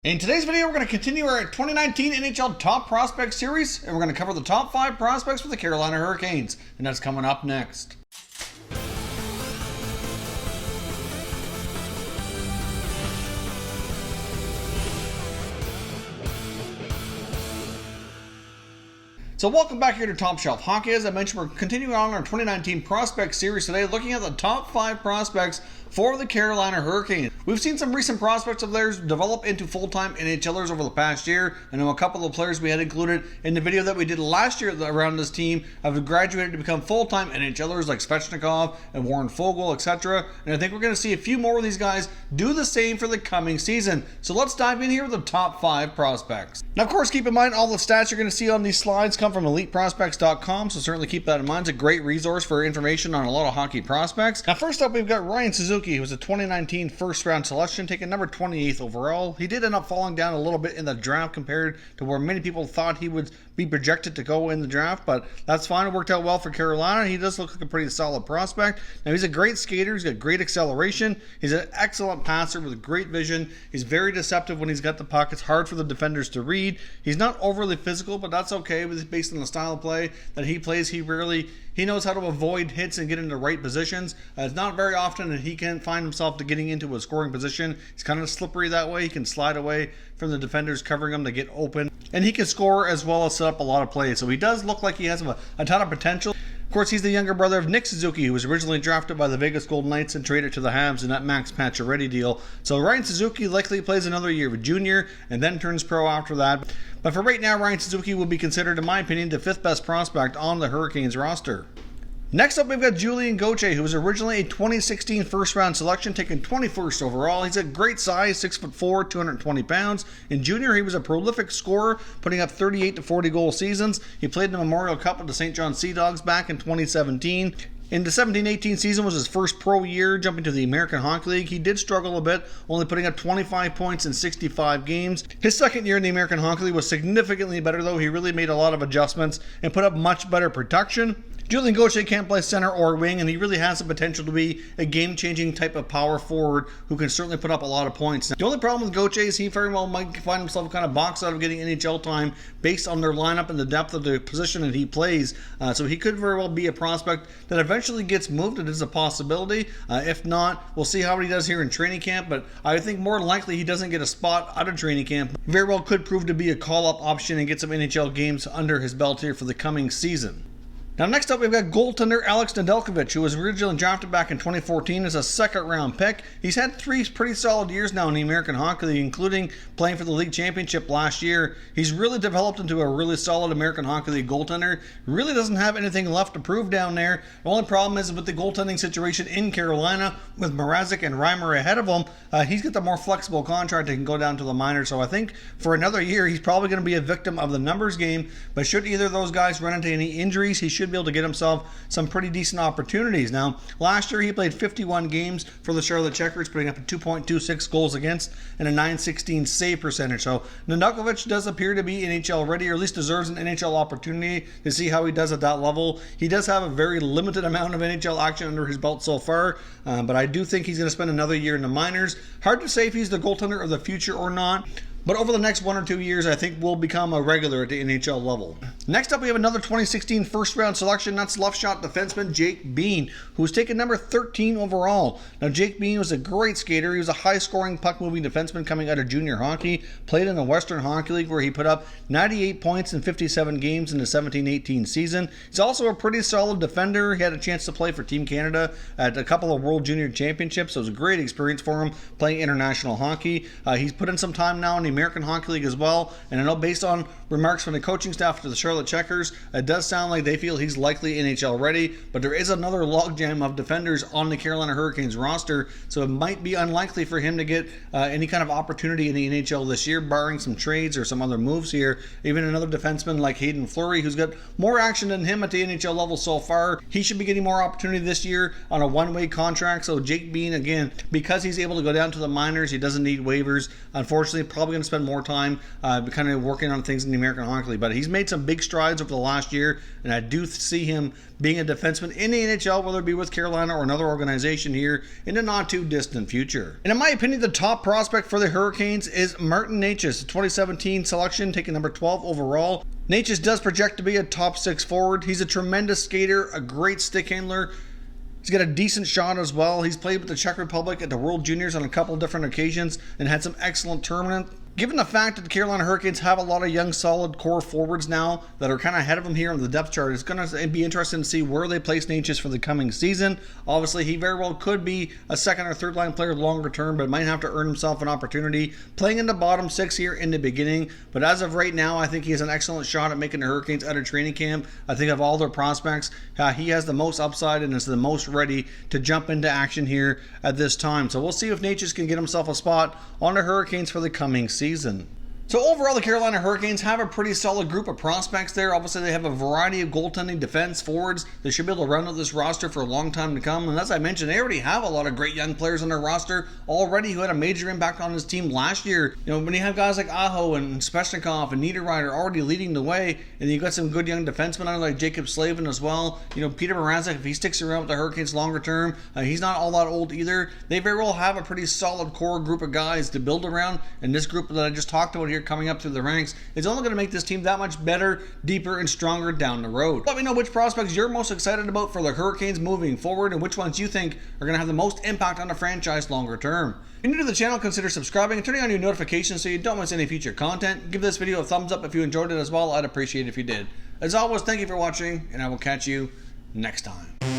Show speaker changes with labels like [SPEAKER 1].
[SPEAKER 1] In today's video, we're going to continue our 2019 NHL Top Prospects series, and we're going to cover the top 5 prospects for the Carolina Hurricanes, and that's coming up next. So welcome back here to Top Shelf Hockey. As I mentioned, we're continuing on our 2019 Prospect Series today, looking at the top 5 prospects for the Carolina Hurricanes. We've seen some recent prospects of theirs develop into full-time NHLers over the past year. I know a couple of players we had included in the video that we did last year around this team have graduated to become full-time NHLers like Svechnikov and Warren Foegele, etc. And I think we're going to see a few more of these guys do the same for the coming season. So let's dive in here with the top 5 prospects. Now, of course, keep in mind all the stats you're going to see on these slides come from EliteProspects.com, so certainly keep that in mind. It's a great resource for information on a lot of hockey prospects. Now, first up, we've got Ryan Suzuki, who was a 2019 first-round selection, taken number 28th overall. He did end up falling down a little bit in the draft compared to where many people thought he would be projected to go in the draft, but that's fine. It worked out well for Carolina. He does look like a pretty solid prospect. Now, he's a great skater. He's got great acceleration. He's an excellent passer with great vision. He's very deceptive when he's got the puck. It's hard for the defenders to read. He's not overly physical, but that's okay based on the style of play that he plays. He knows how to avoid hits and get into the right positions. It's not very often that he can find himself to getting into a scoring position. He's kind of slippery that way. He can slide away from the defenders covering him to get open. And he can score as well as set up a lot of plays. So he does look like he has a ton of potential. Of course, he's the younger brother of Nick Suzuki, who was originally drafted by the Vegas Golden Knights and traded to the Habs in that Max Pacioretty deal. So Ryan Suzuki likely plays another year with junior and then turns pro after that. But for right now, Ryan Suzuki will be considered, in my opinion, the 5th best prospect on the Hurricanes roster. Next up, we've got Julian Goche, who was originally a 2016 first-round selection, taken 21st overall. He's a great size, 6'4", 220 pounds. In junior, he was a prolific scorer, putting up 38 to 40 goal seasons. He played in the Memorial Cup with the St. John Sea Dogs back in 2017. In the 17-18 season was his first pro year, jumping to the American Hockey League. He did struggle a bit, only putting up 25 points in 65 games. His second year in the American Hockey League was significantly better, though. He really made a lot of adjustments and put up much better production. Julian Goche can't play center or wing, and he really has the potential to be a game-changing type of power forward who can certainly put up a lot of points. Now, the only problem with Goche is he very well might find himself kind of boxed out of getting NHL time based on their lineup and the depth of the position that he plays. So he could very well be a prospect that eventually gets moved. It is a possibility. If not, we'll see how he does here in training camp, but I think more than likely he doesn't get a spot out of training camp. Very well could prove to be a call-up option and get some NHL games under his belt here for the coming season. Now, next up, we've got goaltender Alex Nedeljkovic, who was originally drafted back in 2014 as a second-round pick. He's had 3 pretty solid years now in the American Hockey League, including playing for the league championship last year. He's really developed into a really solid American Hockey League goaltender. Really doesn't have anything left to prove down there. The only problem is with the goaltending situation in Carolina, with Mrazek and Reimer ahead of him, he's got the more flexible contract and can go down to the minors. So I think for another year, he's probably going to be a victim of the numbers game. But should either of those guys run into any injuries, he should be able to get himself some pretty decent opportunities. Now, last year he played 51 games for the Charlotte Checkers, putting up a 2.26 goals against and a .916 save percentage. So Nedeljkovic does appear to be NHL ready, or at least deserves an NHL opportunity to see how he does at that level. He does have a very limited amount of NHL action under his belt so far, but I do think he's going to spend another year in the minors. Hard to say if he's the goaltender of the future or not, but over the next 1 or 2 years, I think will become a regular at the NHL level. Next up, we have another 2016 first-round selection. That's left-shot defenseman Jake Bean, who was taken number 13 overall. Now, Jake Bean was a great skater. He was a high-scoring, puck-moving defenseman coming out of junior hockey. Played in the Western Hockey League, where he put up 98 points in 57 games in the 17-18 season. He's also a pretty solid defender. He had a chance to play for Team Canada at a couple of World Junior Championships, so it was a great experience for him playing international hockey. He's put in some time now in the American Hockey League as well, and I know based on remarks from the coaching staff to the Charlotte Checkers, it does sound like they feel he's likely NHL ready, but there is another logjam of defenders on the Carolina Hurricanes roster, so it might be unlikely for him to get any kind of opportunity in the NHL this year, barring some trades or some other moves here. Even another defenseman like Hayden Fleury, who's got more action than him at the NHL level so far, he should be getting more opportunity this year on a one-way contract. So Jake Bean, again, because he's able to go down to the minors, he doesn't need waivers. Unfortunately, probably going to spend more time kind of working on things in the American Hockey League, but he's made some big strides over the last year, and I do see him being a defenseman in the NHL, whether it be with Carolina or another organization here in the not too distant future. And in my opinion, the top prospect for the Hurricanes is Martin Necas, a 2017 selection, taking number 12 overall. Necas does project to be a top 6 forward. He's a tremendous skater, a great stick handler. He's got a decent shot as well. He's played with the Czech Republic at the World Juniors on a couple of different occasions and had some excellent tournaments. Given the fact that the Carolina Hurricanes have a lot of young, solid core forwards now that are kind of ahead of them here on the depth chart, it's going to be interesting to see where they place Necas for the coming season. Obviously, he very well could be a second or third line player longer term, but might have to earn himself an opportunity playing in the bottom 6 here in the beginning. But as of right now, I think he has an excellent shot at making the Hurricanes out of training camp. I think of all their prospects, he has the most upside and is the most ready to jump into action here at this time. So we'll see if Necas can get himself a spot on the Hurricanes for the coming season. So overall, the Carolina Hurricanes have a pretty solid group of prospects there. Obviously, they have a variety of goaltending, defense, forwards. They should be able to run out this roster for a long time to come. And as I mentioned, they already have a lot of great young players on their roster already who had a major impact on his team last year. You know, when you have guys like Aho and Svechnikov and Niederreiter already leading the way, and you've got some good young defensemen on like Jacob Slavin as well. You know, Peter Mrazek, if he sticks around with the Hurricanes longer term, he's not all that old either. They very well have a pretty solid core group of guys to build around. And this group that I just talked about here coming up through the ranks is only going to make this team that much better, deeper, and stronger down the road. Let me know which prospects you're most excited about for the Hurricanes moving forward and which ones you think are going to have the most impact on the franchise longer term. If you're new to the channel, consider subscribing and turning on your notifications so you don't miss any future content. Give this video a thumbs up if you enjoyed it as well. I'd appreciate it if you did. As always, thank you for watching, and I will catch you next time.